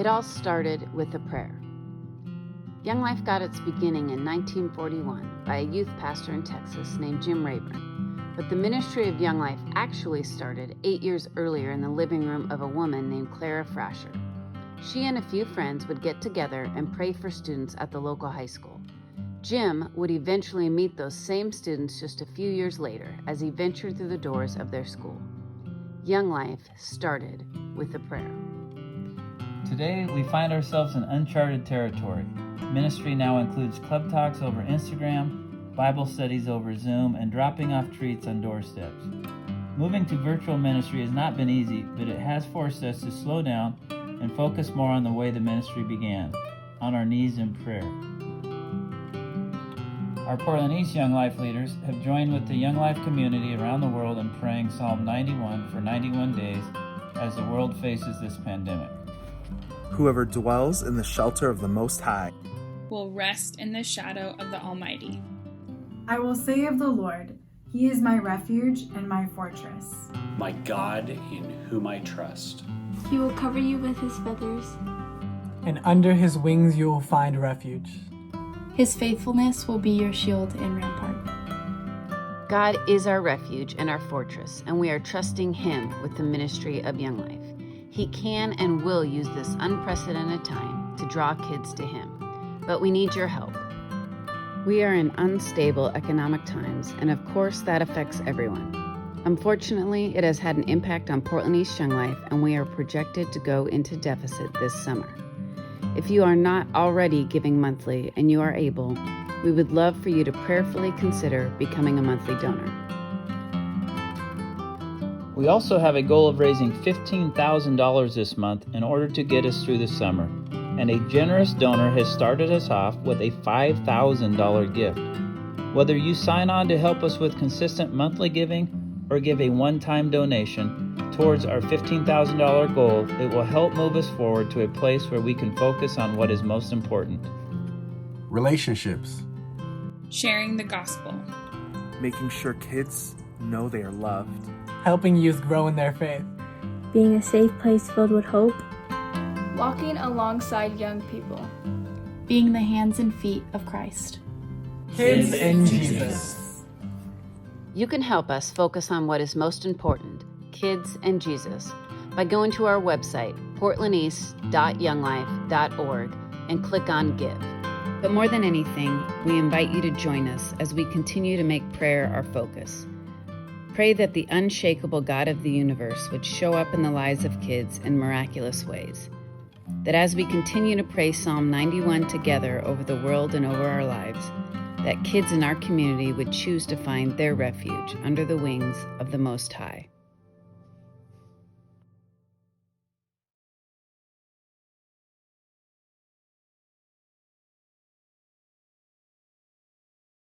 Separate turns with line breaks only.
It all started with a prayer. Young Life got its beginning in 1941 by a youth pastor in Texas named Jim Rayburn, but the ministry of Young Life actually started 8 years earlier in the living room of a woman named Clara Frasher. She and a few friends would get together and pray for students at the local high school. Jim would eventually meet those same students just a few years later as he ventured through the doors of their school. Young Life started with a prayer.
Today, we find ourselves in uncharted territory. Ministry now includes club talks over Instagram, Bible studies over Zoom, and dropping off treats on doorsteps. Moving to virtual ministry has not been easy, but it has forced us to slow down and focus more on the way the ministry began, on our knees in prayer. Our Portland East Young Life leaders have joined with the Young Life community around the world in praying Psalm 91 for 91 days as the world faces this pandemic.
Whoever dwells in the shelter of the Most High
will rest in the shadow of the Almighty.
I will say of the Lord, He is my refuge and my fortress,
my God in whom I trust.
He will cover you with His feathers,
and under His wings you will find refuge.
His faithfulness will be your shield and rampart.
God is our refuge and our fortress, and we are trusting Him with the ministry of Young Life. He can and will use this unprecedented time to draw kids to Him, but we need your help. We are in unstable economic times, and of course that affects everyone. Unfortunately, it has had an impact on Portland East Young Life, and we are projected to go into deficit this summer. If you are not already giving monthly and you are able, we would love for you to prayerfully consider becoming a monthly donor.
We also have a goal of raising $15,000 this month in order to get us through the summer, and a generous donor has started us off with a $5,000 gift. Whether you sign on to help us with consistent monthly giving or give a one-time donation towards our $15,000 goal, it will help move us forward to a place where we can focus on what is most important.
Relationships.
Sharing the gospel.
making sure kids know they are loved,
helping youth grow in their faith,
being a safe place filled with hope,
walking alongside young people,
being the hands and feet of Christ.
Kids in Jesus.
You can help us focus on what is most important, kids and Jesus, by going to our website, portlandeast.younglife.org, and click on Give. But more than anything, we invite you to join us as we continue to make prayer our focus. Pray that the unshakable God of the universe would show up in the lives of kids in miraculous ways. That as we continue to pray Psalm 91 together over the world and over our lives, that kids in our community would choose to find their refuge under the wings of the Most High.